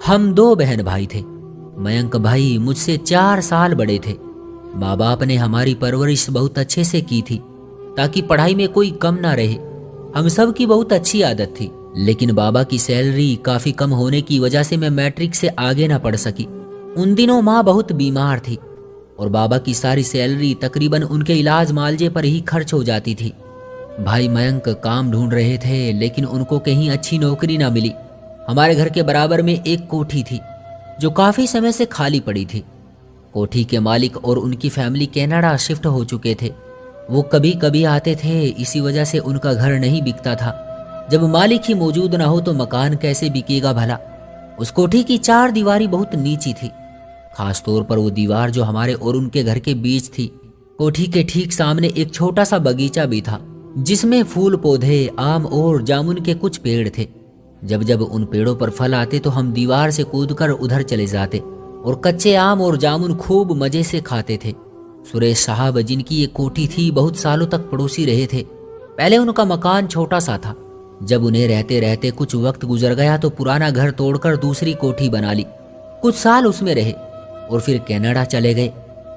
हम दो बहन भाई थे। मयंक भाई मुझसे 4 साल बड़े थे। माँ बाप ने हमारी परवरिश बहुत अच्छे से की थी ताकि पढ़ाई में कोई कम ना रहे। हम सब की बहुत अच्छी आदत थी, लेकिन बाबा की सैलरी काफी कम होने की वजह से मैं मैट्रिक से आगे ना पढ़ सकी। उन दिनों माँ बहुत बीमार थी और बाबा की सारी सैलरी तकरीबन उनके इलाज मालजे पर ही खर्च हो जाती थी। भाई मयंक काम ढूंढ रहे थे, लेकिन उनको कहीं अच्छी नौकरी ना मिली। हमारे घर के बराबर में एक कोठी थी जो काफी समय से खाली पड़ी थी। कोठी के मालिक और उनकी फैमिली कनाडा शिफ्ट हो चुके थे। वो कभी कभी आते थे, इसी वजह से उनका घर नहीं बिकता था। जब मालिक ही मौजूद ना हो तो मकान कैसे बिकेगा भला। उस कोठी की 4 दीवारी बहुत नीची थी, खास तौर पर वो दीवार जो हमारे और उनके घर के बीच थी। कोठी के ठीक सामने एक छोटा सा बगीचा भी था जिसमें फूल पौधे, आम और जामुन के कुछ पेड़ थे। जब जब उन पेड़ों पर फल आते तो हम दीवार से कूदकर उधर चले जाते और कच्चे आम और जामुन खूब मजे से खाते थे। सुरेश साहब, जिनकी ये कोठी थी, बहुत सालों तक पड़ोसी रहे थे। पहले उनका मकान छोटा सा था। जब उन्हें रहते रहते कुछ वक्त गुजर गया तो पुराना घर तोड़कर दूसरी कोठी बना ली। कुछ साल उसमें रहे और फिर कनाडा चले गए।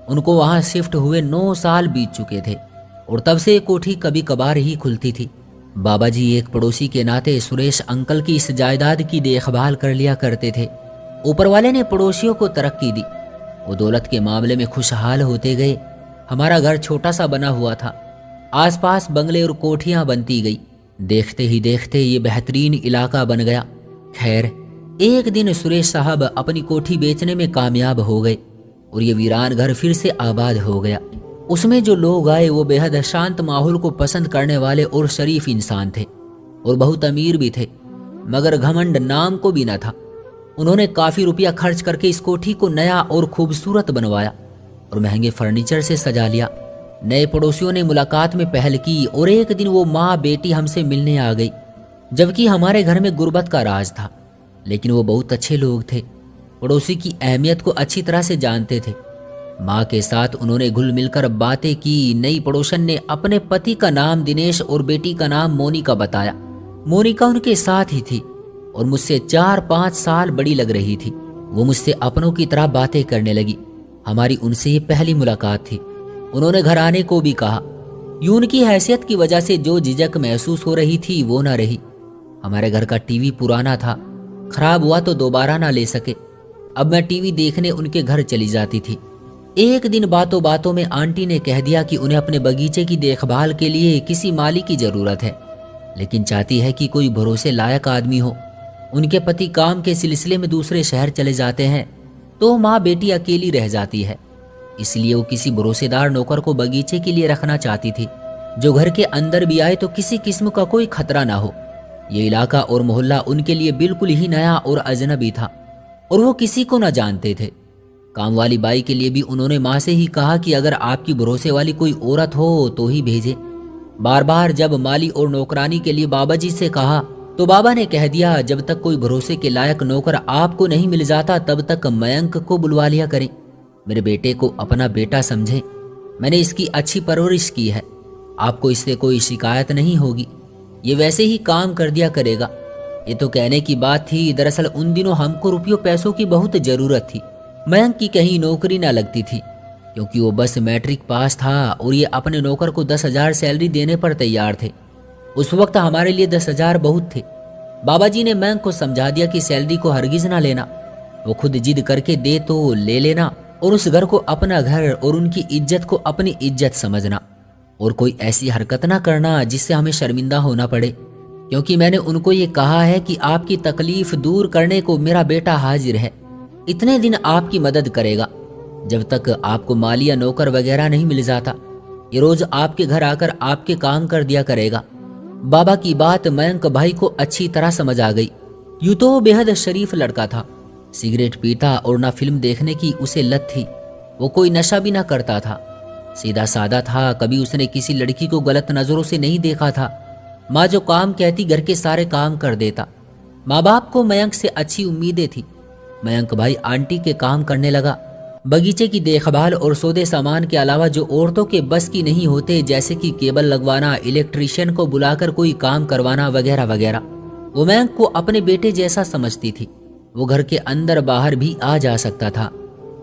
उनको वहां शिफ्ट हुए 9 साल बीत चुके थे और तब से ये कोठी कभी कभार ही खुलती थी। बाबा जी एक पड़ोसी के नाते सुरेश अंकल की इस जायदाद की देखभाल कर लिया करते थे। ऊपर वाले ने पड़ोसियों को तरक्की दी। वो दौलत के मामले में खुशहाल होते गए। हमारा घर छोटा सा बना हुआ था, आसपास बंगले और कोठियां बनती गई। देखते ही देखते ये बेहतरीन इलाका बन गया। खैर, एक दिन सुरेश साहब अपनी कोठी बेचने में कामयाब हो गए और ये वीरान घर फिर से आबाद हो गया। उसमें जो लोग आए वो बेहद शांत माहौल को पसंद करने वाले और शरीफ इंसान थे और बहुत अमीर भी थे, मगर घमंड नाम को भी न था। उन्होंने काफी रुपया खर्च करके इस कोठी को नया और खूबसूरत बनवाया और महंगे फर्नीचर से सजा लिया। नए पड़ोसियों ने मुलाकात में पहल की और एक दिन वो माँ बेटी हमसे मिलने आ गई, जबकि हमारे घर में गुर्बत का राज था। लेकिन वो बहुत अच्छे लोग थे, पड़ोसी की अहमियत को अच्छी तरह से जानते थे। माँ के साथ उन्होंने घुल मिलकर बातें की। नई पड़ोसन ने अपने पति का नाम दिनेश और बेटी का नाम मोनिका बताया। मोनिका उनके साथ ही थी और मुझसे 4-5 साल बड़ी लग रही थी। वो मुझसे अपनों की तरह बातें करने लगी। हमारी उनसे ये पहली मुलाकात थी। उन्होंने घर आने को भी कहा। यूं उनकी हैसियत की वजह से जो झिझक महसूस हो रही थी वो ना रही। हमारे घर का टीवी पुराना था, खराब हुआ तो दोबारा ना ले सके। अब मैं टीवी देखने उनके घर चली जाती थी। एक दिन बातों बातों में आंटी ने कह दिया कि उन्हें अपने बगीचे की देखभाल के लिए किसी माली की जरूरत है, लेकिन चाहती है कि कोई भरोसे लायक आदमी हो। उनके पति काम के सिलसिले में दूसरे शहर चले जाते हैं तो माँ बेटी अकेली रह जाती है। इसलिए वो किसी भरोसेदार नौकर को बगीचे के लिए रखना चाहती थी, जो घर के अंदर भी आए तो किसी किस्म का कोई खतरा ना हो। ये इलाका और मोहल्ला उनके लिए बिल्कुल ही नया और अजनबी था और वो किसी को न जानते थे। काम वाली बाई के लिए भी उन्होंने माँ से ही कहा कि अगर आपकी भरोसे वाली कोई औरत हो तो ही भेजे। बार बार जब माली और नौकरानी के लिए बाबा जी से कहा तो बाबा ने कह दिया, जब तक कोई भरोसे के लायक नौकर आपको नहीं मिल जाता तब तक मयंक को बुलवा लिया करें। मेरे बेटे को अपना बेटा समझें। मैंने इसकी अच्छी परवरिश की है, आपको इससे कोई शिकायत नहीं होगी। ये वैसे ही काम कर दिया करेगा। ये तो कहने की बात थी, दरअसल उन दिनों हमको रुपयों पैसों की बहुत जरूरत थी। मयंक की कहीं नौकरी ना लगती थी क्योंकि वो बस मैट्रिक पास था और ये अपने नौकर को 10,000 सैलरी देने पर तैयार थे। उस वक्त हमारे लिए 10,000 बहुत थे। बाबा जी ने मयंक को समझा दिया कि सैलरी को हरगिज ना लेना, वो खुद जिद करके दे तो ले लेना और उस घर को अपना घर और उनकी इज्जत को अपनी इज्जत समझना और कोई ऐसी हरकत ना करना जिससे हमें शर्मिंदा होना पड़े, क्योंकि मैंने उनको ये कहा है कि आपकी तकलीफ दूर करने को मेरा बेटा हाजिर है। इतने दिन आपकी मदद करेगा जब तक आपको मालिया नौकर वगैरह नहीं मिल जाता। ये रोज आपके घर आकर आपके काम कर दिया करेगा। बाबा की बात मयंक भाई को अच्छी तरह समझ आ गई। यूं तो वो बेहद शरीफ लड़का था, सिगरेट पीता और ना फिल्म देखने की उसे लत थी। वो कोई नशा भी ना करता था, सीधा सादा था। कभी उसने किसी लड़की को गलत नजरों से नहीं देखा था। माँ जो काम कहती घर के सारे काम कर देता। माँ बाप को मयंक से अच्छी उम्मीदें थी। मयंक भाई आंटी के काम करने लगा। बगीचे की देखभाल और सौदे सामान के अलावा जो औरतों के बस की नहीं होते, जैसे कि केबल लगवाना, इलेक्ट्रीशियन को बुलाकर कोई काम करवाना वगैरह वगैरह, वो मयंक को अपने बेटे जैसा समझती थी। वो घर के अंदर बाहर भी आ जा सकता था।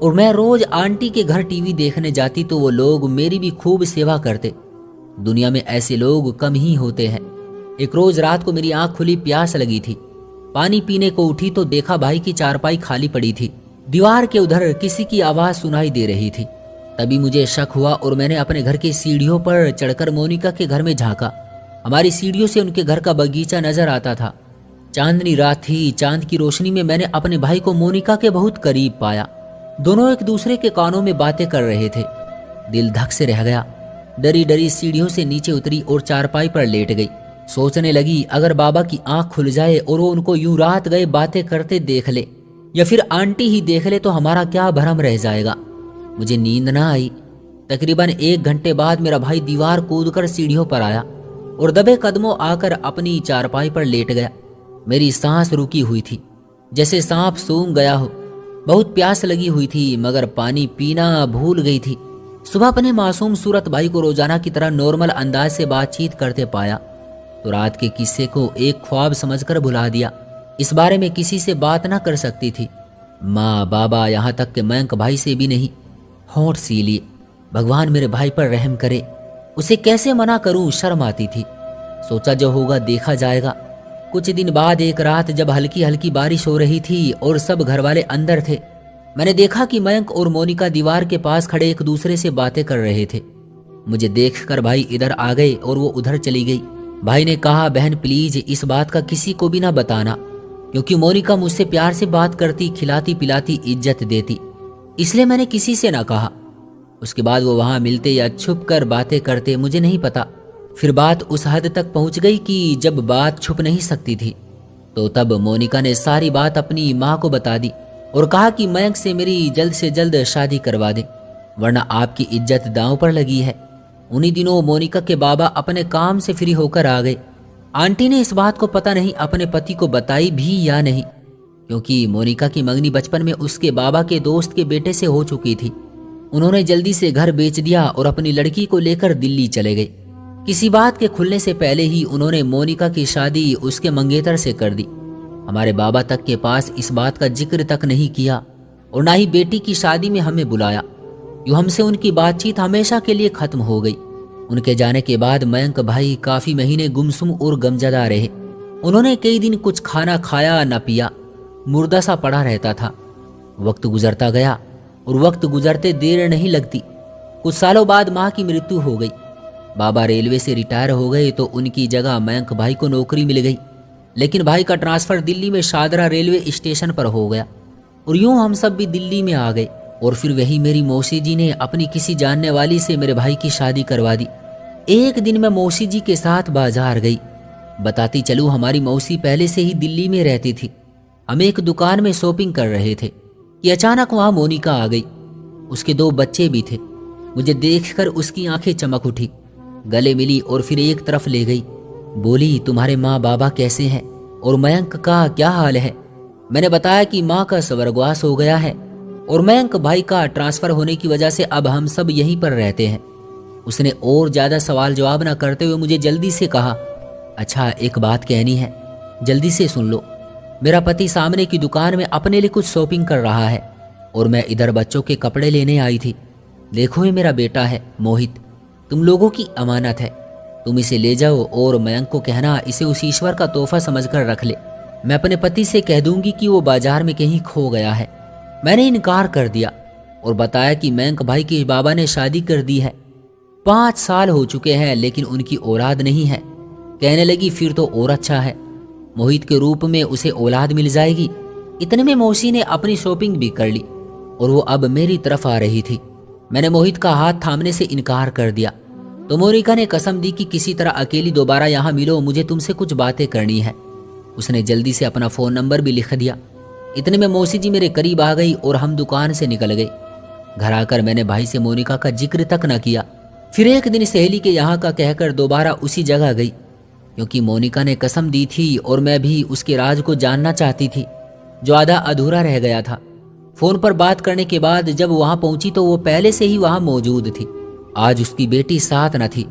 और मैं रोज आंटी के घर टीवी देखने जाती तो वो लोग मेरी भी खूब सेवा करते। दुनिया में ऐसे लोग कम ही होते हैं। एक रोज रात को मेरी आंख खुली, प्यास लगी थी। पानी पीने को उठी तो देखा भाई की चारपाई खाली पड़ी थी। दीवार के उधर किसी की आवाज सुनाई दे रही थी। तभी मुझे शक हुआ और मैंने अपने घर की सीढ़ियों पर चढ़कर मोनिका के घर में झांका। हमारी सीढ़ियों से उनके घर का बगीचा नजर आता था। चांदनी रात थी। चांद की रोशनी में मैंने अपने भाई को मोनिका के बहुत करीब पाया। दोनों एक दूसरे के कानों में बातें कर रहे थे। दिल धक से रह गया। डरी डरी सीढ़ियों से नीचे उतरी और चारपाई पर लेट गई। सोचने लगी, अगर बाबा की आंख खुल जाए और वो उनको यूं रात गए बातें करते देख ले, या फिर आंटी ही देख ले, तो हमारा क्या भरम रह जाएगा। मुझे नींद ना आई। तकरीबन 1 घंटे बाद मेरा भाई दीवार कूदकर सीढ़ियों पर आया और दबे कदमों आकर अपनी चारपाई पर लेट गया। मेरी सांस रुकी हुई थी, जैसे सांप सूंघ गया हो। बहुत प्यास लगी हुई थी मगर पानी पीना भूल गई थी। सुबह अपने मासूम सूरत भाई को रोजाना की तरह नॉर्मल अंदाज से बातचीत करते पाया तो रात के किस्से को एक ख्वाब समझकर भुला दिया। इस बारे में किसी से बात ना कर सकती थी। माँ, बाबा, यहाँ तक कि मयंक भाई से भी नहीं। होंठ सी लिए। भगवान मेरे भाई पर रहम करे। उसे कैसे मना करूं, शर्म आती थी। सोचा जो होगा देखा जाएगा। कुछ दिन बाद एक रात जब हल्की हल्की बारिश हो रही थी और सब घर वाले अंदर थे, मैंने देखा कि मयंक और मोनिका दीवार के पास खड़े एक दूसरे से बातें कर रहे थे। मुझे देखकर भाई इधर आ गए और वो उधर चली गई। भाई ने कहा, बहन प्लीज इस बात का किसी को भी ना बताना, क्योंकि मोनिका मुझसे प्यार से बात करती, खिलाती पिलाती, इज्जत देती, इसलिए मैंने किसी से ना कहा। उसके बाद वो वहां मिलते या छुप कर बातें करते, मुझे नहीं पता। फिर बात उस हद तक पहुंच गई कि जब बात छुप नहीं सकती थी तो तब मोनिका ने सारी बात अपनी माँ को बता दी और कहा कि मयंक से मेरी जल्द से जल्द शादी करवा दे, वरना आपकी इज्जत दांव पर लगी है। उन्हीं दिनों मोनिका के बाबा अपने काम से फ्री होकर आ गए। आंटी ने इस बात को पता नहीं अपने पति को बताई भी या नहीं, क्योंकि मोनिका की मंगनी बचपन में उसके बाबा के दोस्त के बेटे से हो चुकी थी। उन्होंने जल्दी से घर बेच दिया और अपनी लड़की को लेकर दिल्ली चले गए। किसी बात के खुलने से पहले ही उन्होंने मोनिका की शादी उसके मंगेतर से कर दी। हमारे बाबा तक के पास इस बात का जिक्र तक नहीं किया और ना ही बेटी की शादी में हमें बुलाया। यूं हमसे उनकी बातचीत हमेशा के लिए खत्म हो गई। उनके जाने के बाद मयंक भाई काफी महीने गुमसुम और गमजदा रहे। उन्होंने कई दिन कुछ खाना खाया न पिया, मुर्दा सा पड़ा रहता था। वक्त गुजरता गया और वक्त गुजरते देर नहीं लगती। कुछ सालों बाद माँ की मृत्यु हो गई। बाबा रेलवे से रिटायर हो गए तो उनकी जगह मयंक भाई को नौकरी मिल गई, लेकिन भाई का ट्रांसफर दिल्ली में शादरा रेलवे स्टेशन पर हो गया और यूं हम सब भी दिल्ली में आ गए। और फिर वही मेरी मौसी जी ने अपनी किसी जानने वाली से मेरे भाई की शादी करवा दी। एक दिन मैं मौसी जी के साथ बाजार गई। बताती चलूं, हमारी मौसी पहले से ही दिल्ली में रहती थी। हम एक दुकान में शॉपिंग कर रहे थे कि अचानक वहां मोनिका आ गई। उसके 2 बच्चे भी थे। मुझे देखकर उसकी आंखें चमक उठी, गले मिली और फिर एक तरफ ले गई। बोली, तुम्हारे माँ बाबा कैसे हैं और मयंक का क्या हाल है? मैंने बताया कि माँ का स्वर्गवास हो गया है और मयंक भाई का ट्रांसफर होने की वजह से अब हम सब यहीं पर रहते हैं। उसने और ज्यादा सवाल जवाब ना करते हुए मुझे जल्दी से कहा, अच्छा एक बात कहनी है, जल्दी से सुन लो। मेरा पति सामने की दुकान में अपने लिए कुछ शॉपिंग कर रहा है और मैं इधर बच्चों के कपड़े लेने आई थी। देखो ये मेरा बेटा है मोहित, तुम लोगों की अमानत है। तुम इसे ले जाओ और मयंक को कहना इसे उस ईश्वर का तोहफा समझकर रख ले। मैं अपने पति से कह दूंगी कि वो बाजार में कहीं खो गया है। मैंने इनकार कर दिया और बताया कि मयंक भाई के बाबा ने शादी कर दी है। 5 साल हो चुके हैं लेकिन उनकी औलाद नहीं है। कहने लगी फिर तो और अच्छा है, मोहित के रूप में उसे औलाद मिल जाएगी। इतने में मौसी ने अपनी शॉपिंग भी कर ली और वो अब मेरी तरफ आ रही थी। मैंने मोहित का हाथ थामने से इनकार कर दिया तो मोनिका ने कसम दी कि किसी तरह अकेली दोबारा यहाँ मिलो, मुझे तुमसे कुछ बातें करनी है। उसने जल्दी से अपना फ़ोन नंबर भी लिख दिया। इतने में मौसी जी मेरे करीब आ गई और हम दुकान से निकल गए। घर आकर मैंने भाई से मोनिका का जिक्र तक न किया। फिर एक दिन सहेली के यहाँ का कहकर दोबारा उसी जगह गई, क्योंकि मोनिका ने कसम दी थी और मैं भी उसके राज को जानना चाहती थी जो आधा अधूरा रह गया था। फोन पर बात करने के बाद जब वहां पहुंची तो वो पहले से ही वहां मौजूद थी। आज उसकी बेटी साथ न थी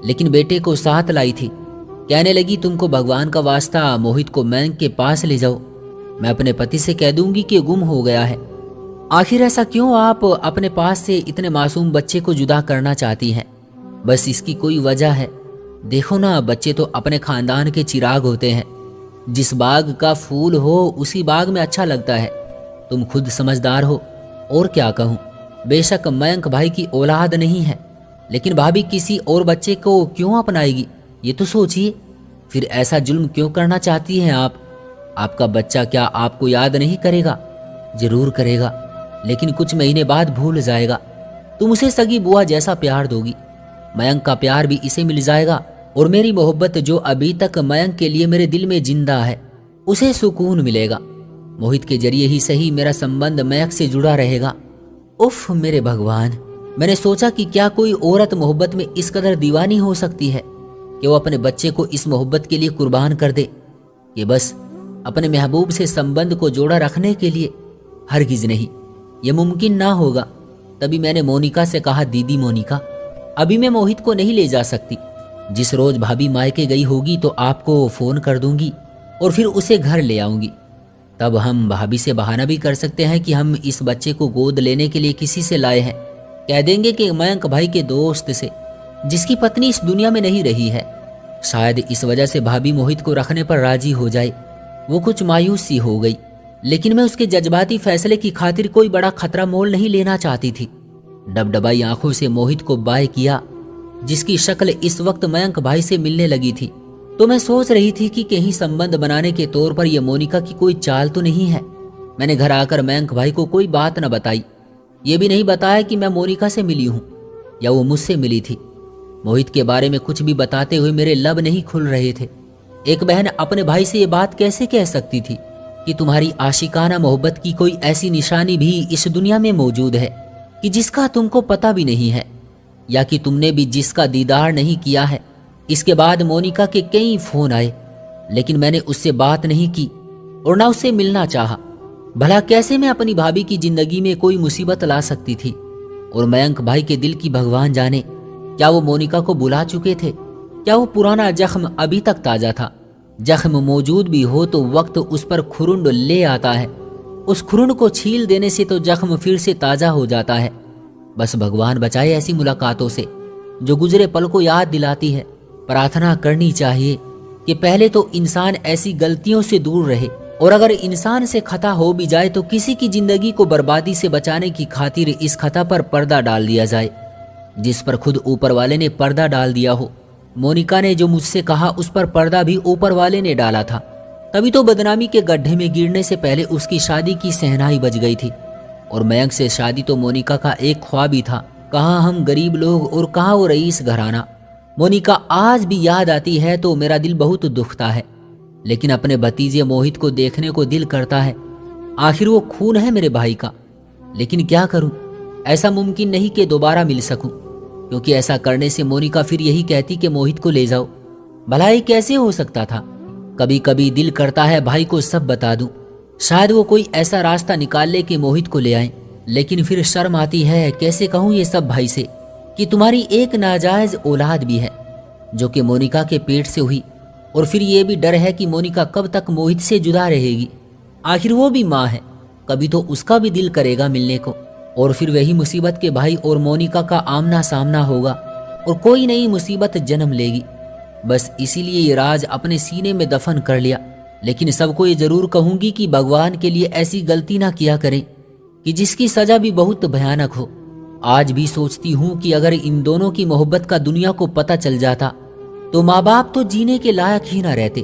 लेकिन बेटे को साथ लाई थी। कहने लगी, तुमको भगवान का वास्ता मोहित को मयंक के पास ले जाओ। मैं अपने पति से कह दूंगी कि गुम हो गया है। आखिर ऐसा क्यों आप अपने पास से इतने मासूम बच्चे को जुदा करना चाहती हैं? बस इसकी कोई वजह है। देखो ना, बच्चे तो अपने खानदान के चिराग होते हैं। जिस बाग का फूल हो उसी बाग में अच्छा लगता है। तुम खुद समझदार हो, और क्या कहूँ। बेशक मयंक भाई की औलाद नहीं है, लेकिन भाभी किसी और बच्चे को क्यों अपनाएगी, ये तो सोचिए। फिर ऐसा जुल्म क्यों करना चाहती हैं आप? आपका बच्चा क्या आपको याद नहीं करेगा? जरूर करेगा, लेकिन कुछ महीने बाद भूल जाएगा। तुम उसे सगी बुआ जैसा प्यार दोगी, मयंक का प्यार भी इसे मिल जाएगा, और मेरी मोहब्बत जो अभी तक मयंक के लिए मेरे दिल में जिंदा है उसे सुकून मिलेगा। मोहित के जरिए ही सही मेरा संबंध मयंक से जुड़ा रहेगा। उफ मेरे भगवान, मैंने सोचा कि क्या कोई औरत मोहब्बत में इस कदर दीवानी हो सकती है कि वो अपने बच्चे को इस मोहब्बत के लिए कुर्बान कर दे, ये बस अपने महबूब से संबंध को जोड़ा रखने के लिए। हरगिज नहीं, ये मुमकिन ना होगा। तभी मैंने मोनिका से कहा, दीदी मोनिका, अभी मैं मोहित को नहीं ले जा सकती। जिस रोज भाभी मायके गई होगी तो आपको फोन कर दूंगी और फिर उसे घर ले आऊंगी। तब हम भाभी से बहाना भी कर सकते हैं कि हम इस बच्चे को गोद लेने के लिए किसी से लाए हैं। कह देंगे कि मयंक भाई के दोस्त से, जिसकी पत्नी इस दुनिया में नहीं रही है। शायद इस वजह से भाभी मोहित को रखने पर राजी हो जाए। वो कुछ मायूस सी हो गई, लेकिन मैं उसके जज्बाती फैसले की खातिर कोई बड़ा खतरा मोल नहीं लेना चाहती थी। डबडबाई आंखों से मोहित को बाय किया, जिसकी शक्ल इस वक्त मयंक भाई से मिलने लगी थी। तो मैं सोच रही थी कि कहीं संबंध बनाने के तौर पर यह मोनिका की कोई चाल तो नहीं है। मैंने घर आकर मयंक भाई को कोई बात न बताई, ये भी नहीं बताया कि मैं मोनिका से मिली हूं या वो मुझसे मिली थी। मोहित के बारे में कुछ भी बताते हुए मेरे लब नहीं खुल रहे थे। एक बहन अपने भाई से ये बात कैसे कह सकती थी कि तुम्हारी आशिकाना मोहब्बत की कोई ऐसी निशानी भी इस दुनिया में मौजूद है कि जिसका तुमको पता भी नहीं है, या कि तुमने भी जिसका दीदार नहीं किया है। इसके बाद मोनिका के कई फोन आए, लेकिन मैंने उससे बात नहीं की और ना उससे मिलना चाहा। भला कैसे मैं अपनी भाभी की जिंदगी में कोई मुसीबत ला सकती थी? और मयंक भाई के दिल की भगवान जाने, क्या वो मोनिका को बुला चुके थे? क्या वो पुराना जख्म अभी तक ताजा था? जख्म मौजूद भी हो तो वक्त उस पर खुरुंड ले आता है। उस खुरुंड को छील देने से तो जख्म फिर से ताजा हो जाता है। बस भगवान बचाए ऐसी मुलाकातों से जो गुजरे पल को याद दिलाती है। प्रार्थना करनी चाहिए कि पहले तो इंसान ऐसी गलतियों से दूर रहे, और अगर इंसान से खता हो भी जाए तो किसी की जिंदगी को बर्बादी से बचाने की खातिर इस खता पर पर्दा डाल दिया जाए, जिस पर खुद ऊपर वाले ने पर्दा डाल दिया हो। मोनिका ने जो मुझसे कहा उस पर पर्दा भी ऊपर वाले ने डाला था। तभी तो बदनामी के गड्ढे में गिरने से पहले उसकी शादी की सहनाई बज गई थी। और मयंक से शादी तो मोनिका का एक ख्वाब ही था। कहाँ हम गरीब लोग और कहाँ वो रईस घराना। मोनिका आज भी याद आती है तो मेरा दिल बहुत दुखता है, लेकिन अपने भतीजे मोहित को देखने को दिल करता है। आखिर वो खून है मेरे भाई का। लेकिन क्या करूं, ऐसा मुमकिन नहीं कि दोबारा मिल सकूं, क्योंकि ऐसा करने से मोनिका फिर यही कहती कि मोहित को ले जाओ। भला ये कैसे हो सकता था? कभी कभी दिल करता है भाई को सब बता दूं, शायद वो कोई ऐसा रास्ता निकाल ले कि मोहित को ले आए। लेकिन फिर शर्म आती है, कैसे कहूं ये सब भाई से कि तुम्हारी एक नाजायज औलाद भी है जो कि मोनिका के पेट से हुई, और फिर ये भी डर है कि मोनिका कब तक मोहित से जुदा रहेगी। आखिर वो भी माँ है, कभी तो उसका भी दिल करेगा मिलने को, और फिर वही मुसीबत के भाई और मोनिका का आमना सामना होगा और कोई नई मुसीबत जन्म लेगी। बस इसीलिए ये राज अपने सीने में दफन कर लिया। लेकिन सबको ये जरूर कहूंगी कि भगवान के लिए ऐसी गलती ना किया करें कि जिसकी सजा भी बहुत भयानक हो। आज भी सोचती हूँ कि अगर इन दोनों की मोहब्बत का दुनिया को पता चल जाता तो माँ बाप तो जीने के लायक ही ना रहते।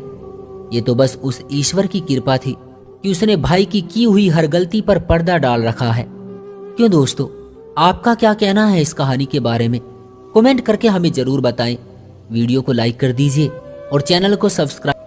ये तो बस उस ईश्वर की कृपा थी कि उसने भाई की हुई हर गलती पर पर्दा डाल रखा है। क्यों दोस्तों, आपका क्या कहना है इस कहानी के बारे में? कमेंट करके हमें जरूर बताएं। वीडियो को लाइक कर दीजिए और चैनल को सब्सक्राइब